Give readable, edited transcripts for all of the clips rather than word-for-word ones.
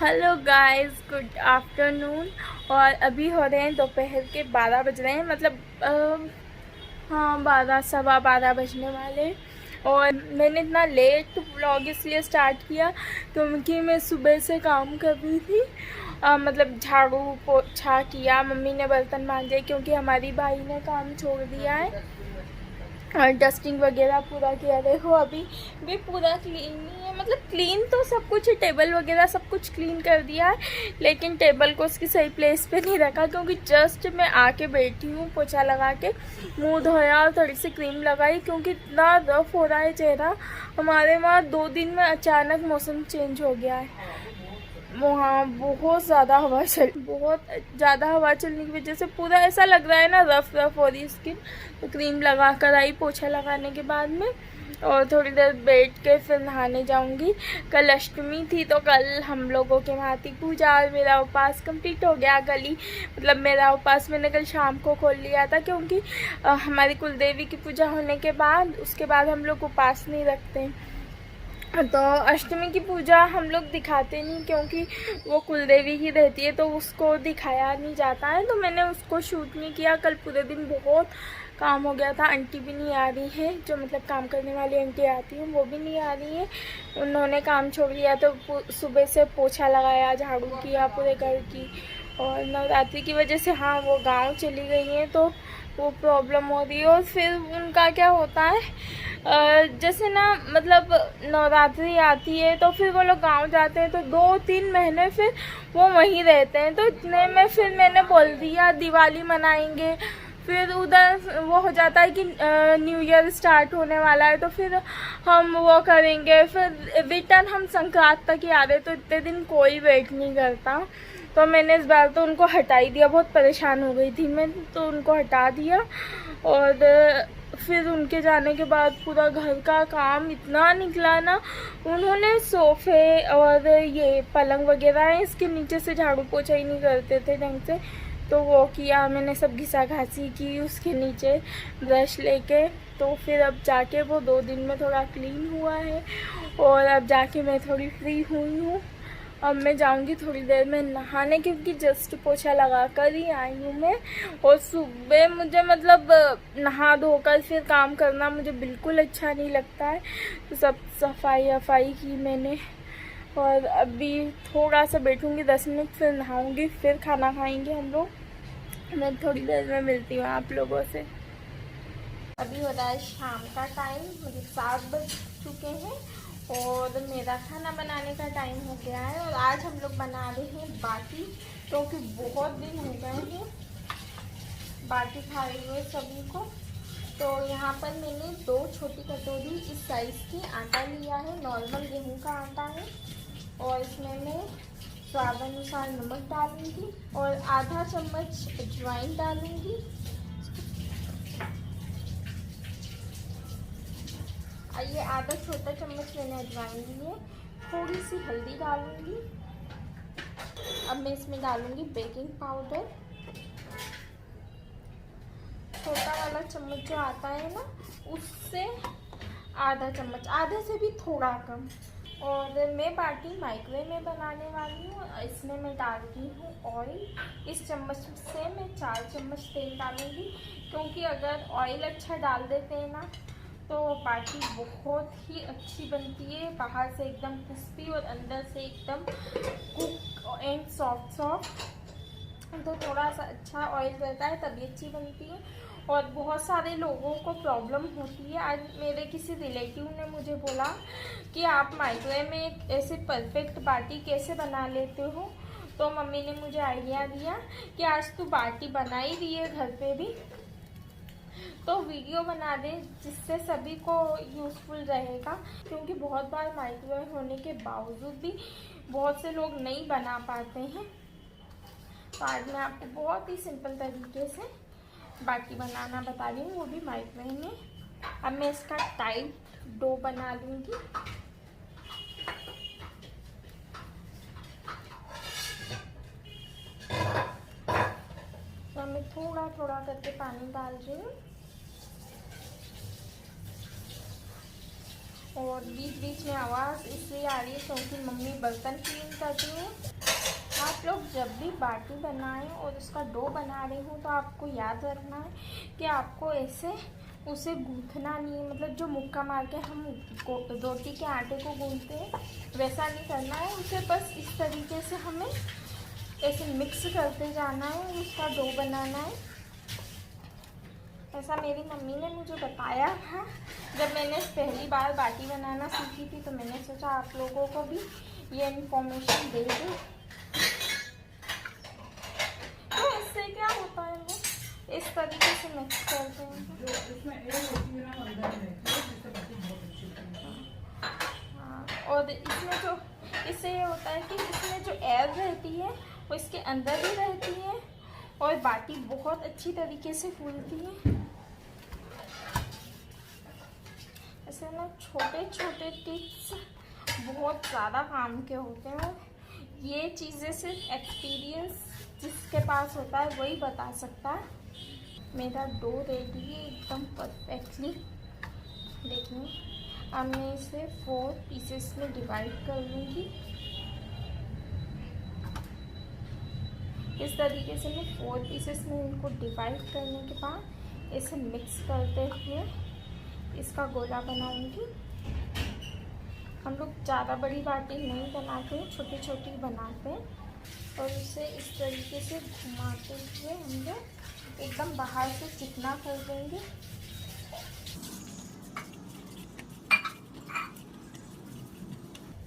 Hello guys, good afternoon. और अभी हो रहे हैं दोपहर के 12 बज रहे हैं, मतलब हाँ 12 सवा 12 बजने वाले। और मैंने इतना लेट व्लॉग इसलिए स्टार्ट किया क्योंकि मैं सुबह से काम कर रही थी। मतलब झाड़ू पोछा किया, मम्मी ने बर्तन मांजे क्योंकि हमारी भाई ने काम छोड़ दिया है। और डस्टिंग वगैरह पूरा किया। देखो अभी भी पूरा क्लीन नहीं है, मतलब क्लीन तो सब कुछ है, टेबल वगैरह सब कुछ क्लीन कर दिया है, लेकिन टेबल को उसकी सही प्लेस पे नहीं रखा क्योंकि जस्ट मैं आके बैठी हूँ पोछा लगा के, मुंह धोया और थोड़ी सी क्रीम लगाई क्योंकि इतना रफ हो रहा है चेहरा। हमारे वहाँ 2 दिन में अचानक मौसम चेंज हो गया है। वहाँ बहुत ज़्यादा हवा चलने की वजह से पूरा ऐसा लग रहा है ना, रफ रफ हो रही स्किन। तो क्रीम लगा कर आई पोछा लगाने के बाद में, और थोड़ी देर बैठ के फिर नहाने जाऊंगी। कल अष्टमी थी तो कल हम लोगों के वहाँ थी पूजा और मेरा उपवास कंप्लीट हो गया कल ही। मतलब मेरा उपवास मैंने कल शाम को खोल लिया था क्योंकि हमारी कुलदेवी की पूजा होने के बाद उसके बाद हम लोग उपवास नहीं रखते। तो अष्टमी की पूजा हम लोग दिखाते नहीं क्योंकि वो कुलदेवी की रहती है, तो उसको दिखाया नहीं जाता है, तो मैंने उसको शूट नहीं किया। कल पूरे दिन बहुत काम हो गया था। आंटी भी नहीं आ रही है, जो मतलब काम करने वाली आंटी आती है वो भी नहीं आ रही है, उन्होंने काम छोड़ लिया। तो सुबह से पोछा लगाया, झाड़ू किया पूरे घर की। और नवरात्रि की वजह से हाँ वो गांव चली गई हैं तो वो प्रॉब्लम हो रही है। और फिर उनका क्या होता है, जैसे ना मतलब नवरात्रि आती है तो फिर वो लोग गांव जाते हैं तो 2-3 महीने फिर वो वहीं रहते हैं। तो इतने में फिर मैंने बोल दिया दिवाली मनाएंगे, फिर उधर वो हो जाता है कि न्यू ईयर स्टार्ट होने वाला है तो फिर हम वो करेंगे, फिर रिटर्न हम संक्रांत तक ही आ रहे, तो इतने दिन कोई वेट नहीं करता। तो मैंने इस बार तो उनको हटा ही दिया, बहुत परेशान हो गई थी मैं, तो उनको हटा दिया। और फिर उनके जाने के बाद पूरा घर का काम इतना निकला ना, उन्होंने सोफ़े और ये पलंग वगैरह है इसके नीचे से झाड़ू पोछा ही नहीं करते थे ढंग से, तो वो किया मैंने, सब घिसा घासी की उसके नीचे ब्रश लेके। तो फिर अब जाके वो 2 दिन में थोड़ा क्लीन हुआ है और अब जाके मैं थोड़ी फ्री हुई हूँ। अब मैं जाऊंगी थोड़ी देर में नहाने क्योंकि जस्ट पोछा लगा कर ही आई हूँ मैं। और सुबह मुझे मतलब नहा धोकर फिर काम करना मुझे बिल्कुल अच्छा नहीं लगता है, तो सब सफाई वफाई की मैंने। और अभी थोड़ा सा बैठूंगी 10 मिनट, फिर नहाऊंगी, फिर खाना खाएंगे हम लोग। मैं थोड़ी देर में मिलती हूँ आप लोगों से। अभी हो रहा है शाम का टाइम, मतलब 7 बज चुके हैं और मेरा खाना बनाने का टाइम हो गया है। और आज हम लोग बना रहे हैं बाटी, क्योंकि बहुत दिन हो गए हैं बाटी खाए हुए सभी को। तो यहाँ पर मैंने 2 छोटी कटोरी इस साइज़ की आटा लिया है, नॉर्मल गेहूं का आटा है। और इसमें मैं स्वाद अनुसार नमक डालूंगी और आधा चम्मच अजवाइन डालूंगी। ये आधा छोटा चम्मच मैंने अजवाइन ली है। थोड़ी सी हल्दी डालूंगी। अब मैं इसमें डालूंगी बेकिंग पाउडर, छोटा वाला चम्मच जो आता है ना उससे आधा चम्मच, आधे से भी थोड़ा कम। और मैं बाटी माइक्रोवेव में बनाने वाली हूँ। इसमें मैं डालती हूँ ऑयल। इस चम्मच से मैं 4 चम्मच तेल डालूंगी, क्योंकि अगर ऑयल अच्छा डाल देते हैं ना तो बाटी बहुत ही अच्छी बनती है, बाहर से एकदम क्रिस्पी और अंदर से एकदम कुक एंड सॉफ्ट। तो थोड़ा सा अच्छा ऑयल रहता है तभी अच्छी बनती है। और बहुत सारे लोगों को प्रॉब्लम होती है। आज मेरे किसी रिलेटिव ने मुझे बोला कि आप माइक्रोवेव में एक ऐसे परफेक्ट बाटी कैसे बना लेते हो, तो मम्मी ने मुझे आइडिया दिया कि आज तू बाटी बना ही रही है घर पे भी, तो वीडियो बना दे जिससे सभी को यूज़फुल रहेगा। क्योंकि बहुत बार माइक्रोवेव होने के बावजूद भी बहुत से लोग नहीं बना पाते हैं। तो आज मैं आपको बहुत ही सिंपल तरीके से बाटी बनाना बता रही हूँ, वो भी माइक्रोवेव में। अब मैं इसका टाइट डो बना लूँगी। तो मैं थोड़ा थोड़ा करके पानी डाल रही हूँ और बीच बीच में आवाज़ इसलिए आ रही है क्योंकि मम्मी बर्तन क्लीन करती हैं। आप लोग जब भी बाटी बनाएं और उसका डो बना रहे हो तो आपको याद रखना है कि आपको ऐसे उसे गूँथना नहीं है, मतलब जो मुक्का मार के हम रोटी के आटे को गूँथते हैं वैसा नहीं करना है। उसे बस इस तरीके से हमें ऐसे मिक्स करते जाना है और उसका डो बनाना है। ऐसा मेरी मम्मी ने मुझे बताया था जब मैंने पहली बार बाटी बनाना सीखी थी, तो मैंने सोचा आप लोगों को भी ये इन्फॉर्मेशन दे दूँ। तो इससे क्या होता है, वो इस तरीके से मिक्स करते हैं। हाँ, और इससे ये होता है कि इसमें जो एयर रहती है वो इसके अंदर भी रहती है और बाटी बहुत अच्छी तरीके से फूलती है। ऐसे ना छोटे छोटे टिप्स बहुत ज़्यादा काम के होते हैं। ये चीज़ें सिर्फ एक्सपीरियंस जिसके पास होता है वही बता सकता है। मेरा डो रेडी है एकदम परफेक्टली। देखिए अब मैं इसे 4 पीसेस में डिवाइड कर लूँगी। इस तरीके से मैं 4 पीसेस में इनको डिवाइड करने के बाद इसे मिक्स करते हुए इसका गोला बनाऊंगी। हम लोग ज़्यादा बड़ी बाटी नहीं बनाते हैं, छोटी छोटी बनाते हैं और उसे इस तरीके से घुमाते हुए हम लोग एकदम बाहर से चिकना कर देंगे।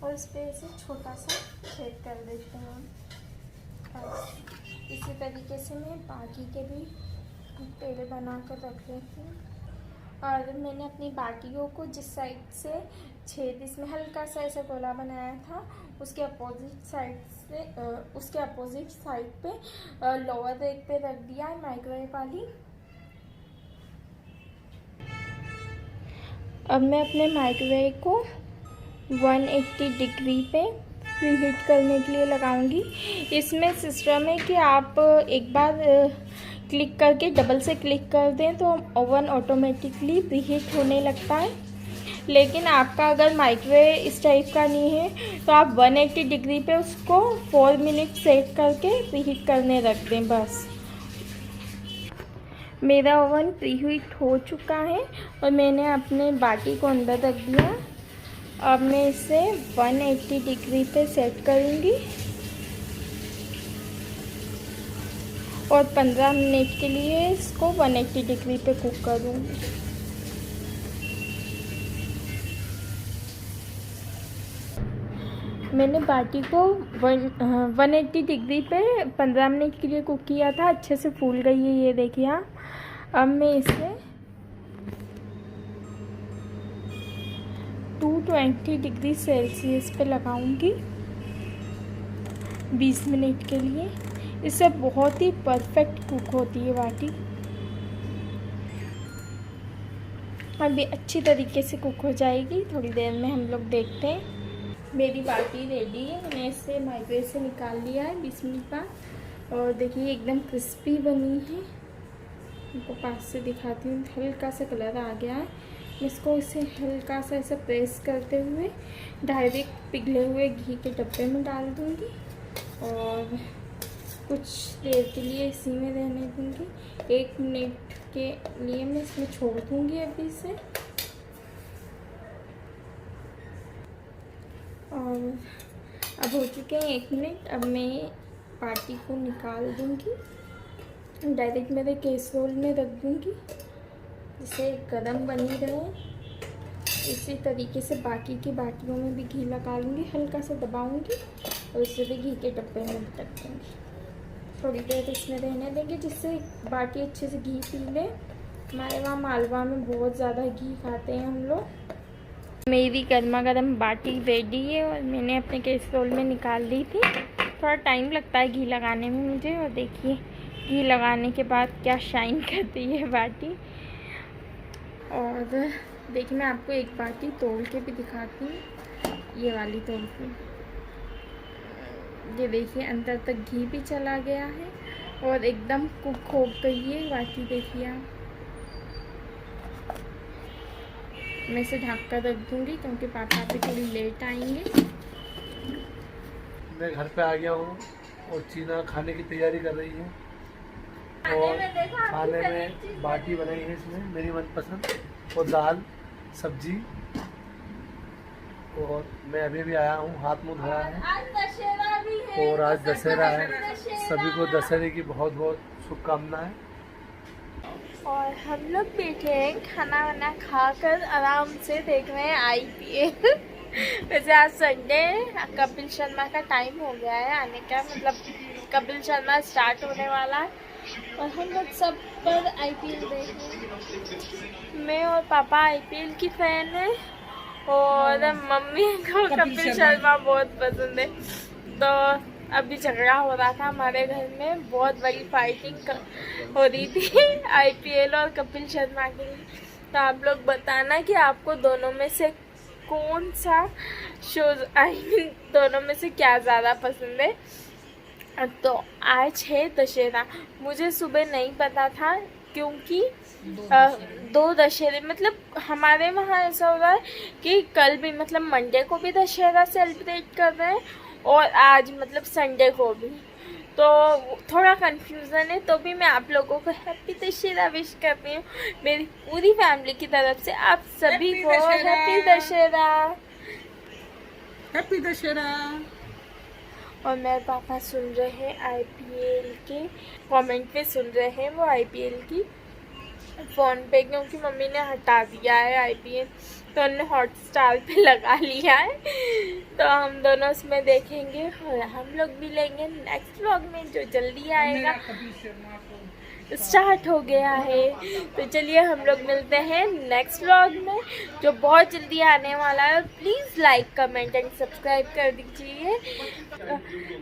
और इस पर ऐसे छोटा सा छेद कर देते हैं। इसी तरीके से मैं बाकी के भी पेड़े बना कर रख लेती हूँ। और मैंने अपनी बाटियों को जिस साइड से छेद इसमें हल्का सा ऐसा गोला बनाया था उसके अपोजिट साइड पे लोअर रेक पे रख दिया है माइक्रोवेव वाली। अब मैं अपने माइक्रोवेव को 180 डिग्री पे प्रीहीट करने के लिए लगाऊंगी। इसमें सिस्टम है कि आप एक बार क्लिक करके डबल से क्लिक कर दें तो ओवन ऑटोमेटिकली प्रीहीट होने लगता है। लेकिन आपका अगर माइक्रोवेव इस टाइप का नहीं है तो आप 180 डिग्री पे उसको 4 मिनट सेट करके प्रीहीट करने रख दें बस। मेरा ओवन प्रीहीट हो चुका है और मैंने अपने बाटी को अंदर रख दिया। अब मैं इसे 180 डिग्री पे सेट करूँगी और 15 मिनट के लिए इसको 180 डिग्री पे कुक करूँगी। मैंने बाटी को 180 डिग्री पे 15 मिनट के लिए कुक किया था। अच्छे से फूल गई है, ये देखिए आप। अब मैं इसे 220 डिग्री सेल्सियस पे लगाऊंगी 20 मिनट के लिए। इससे बहुत ही परफेक्ट कुक होती है बाटी। अभी अच्छी तरीके से कुक हो जाएगी, थोड़ी देर में हम लोग देखते हैं। मेरी बाटी रेडी है, मैंने इसे माइक्रोवेव से निकाल लिया है 20 मिनट बाद और देखिए एकदम क्रिस्पी बनी है। आपको पास से दिखाती हूँ, हल्का सा कलर आ गया है। मैं इसको इसे हल्का सा ऐसे प्रेस करते हुए डायरेक्ट पिघले हुए घी के डब्बे में डाल दूँगी और कुछ देर के लिए इसी में रहने दूँगी। 1 मिनट के लिए मैं इसमें छोड़ दूँगी अभी से। और अब हो चुके हैं 1 मिनट। अब मैं बाटी को निकाल दूँगी, डायरेक्ट मेरे कैसरोल में रख दूँगी जिससे गरम बनी रहे। इसी तरीके से बाकी की बाटियों में भी घी लगा लूँगी, हल्का सा दबाऊँगी और इसे भी घी के डब्बे में रख दूँगी। थोड़ी देर इसमें रहने देंगे जिससे बाटी अच्छे से घी पी ले। हमारे वहाँ मालवा में बहुत ज़्यादा घी खाते हैं हम लोग। मेरी गर्मा गर्म बाटी रेडी है और मैंने अपने कैसरोल में निकाल ली थी। थोड़ा टाइम लगता है घी लगाने में मुझे, और देखिए घी लगाने के बाद क्या शाइन करती है बाटी। और देखिए मैं आपको एक बाटी तोड़ के भी दिखाती हूँ, ये वाली तोड़ के। ये देखिए अंदर तक घी भी चला गया है और एकदम कुक हो गई है बाटी। देखिए आप मैं इसे ढक कर रख दूँगी क्योंकि पापा भी थोड़ी लेट आएंगे। मैं घर पे आ गया हूँ और चीना खाने की तैयारी कर रही है और खाने में बाटी बनाई है इसमें मेरी मनपसंद और दाल सब्जी। और मैं अभी भी आया हूँ, हाथ मुँह धोया है और आज दशहरा है। सभी को दशहरे की बहुत बहुत शुभकामनाएं। और हम लोग बैठे हैं खाना वाना खाकर आराम से देख रहे हैं IPL। वैसे आज संडे है, कपिल शर्मा का टाइम हो गया है आने का, मतलब कपिल शर्मा स्टार्ट होने वाला है और हम लोग सब पर IPL देख रहे हैं। मैं और पापा IPL की फैन है और मम्मी को कपिल शर्मा बहुत पसंद है। तो अभी झगड़ा हो रहा था हमारे घर में, बहुत बड़ी फाइटिंग हो रही थी IPL और कपिल शर्मा के लिए। तो आप लोग बताना कि आपको दोनों में से कौन सा शो दोनों में से क्या ज़्यादा पसंद है। तो आज है दशहरा, मुझे सुबह नहीं पता था क्योंकि दो दशहरे, मतलब हमारे वहाँ ऐसा हो रहा है कि कल भी मतलब मंडे को भी दशहरा सेलिब्रेट कर रहे हैं और आज मतलब संडे को भी। तो थोड़ा कंफ्यूजन है, तो भी मैं आप लोगों को हैप्पी दशहरा विश करती हूँ मेरी पूरी फैमिली की तरफ से। आप सभी को हैप्पी दशहरा, हैप्पी दशहरा। और मेरे पापा सुन रहे हैं IPL के कमेंट पे, सुन रहे हैं वो IPL की फ़ोन पे, क्योंकि मम्मी ने हटा दिया है IPL, तो उन्होंने हॉटस्टार पे लगा लिया है। तो हम दोनों उसमें देखेंगे और हम लोग भी लेंगे नेक्स्ट व्लॉग में जो जल्दी आएगा, स्टार्ट हो गया है। तो चलिए हम लोग मिलते हैं नेक्स्ट व्लॉग में जो बहुत जल्दी आने वाला है। और please like comment and subscribe कर दीजिए।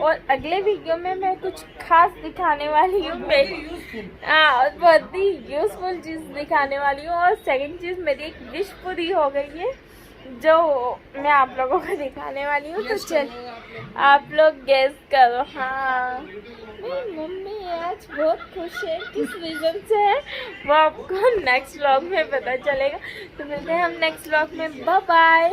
और अगले वीडियो में मैं कुछ खास दिखाने वाली हूँ, और बहुत ही यूज़फुल चीज़ दिखाने वाली हूँ। और सेकंड चीज़, मेरी एक विश पूरी हो गई है जो मैं आप लोगों को दिखाने वाली हूँ। तो चल आप लोग गेस करो। हाँ, मेरी मम्मी आज बहुत खुश है, किस रीज़न से है वो आपको नेक्स्ट व्लॉग में पता चलेगा। तो मिलते हैं हम नेक्स्ट व्लॉग में, बाय बाय।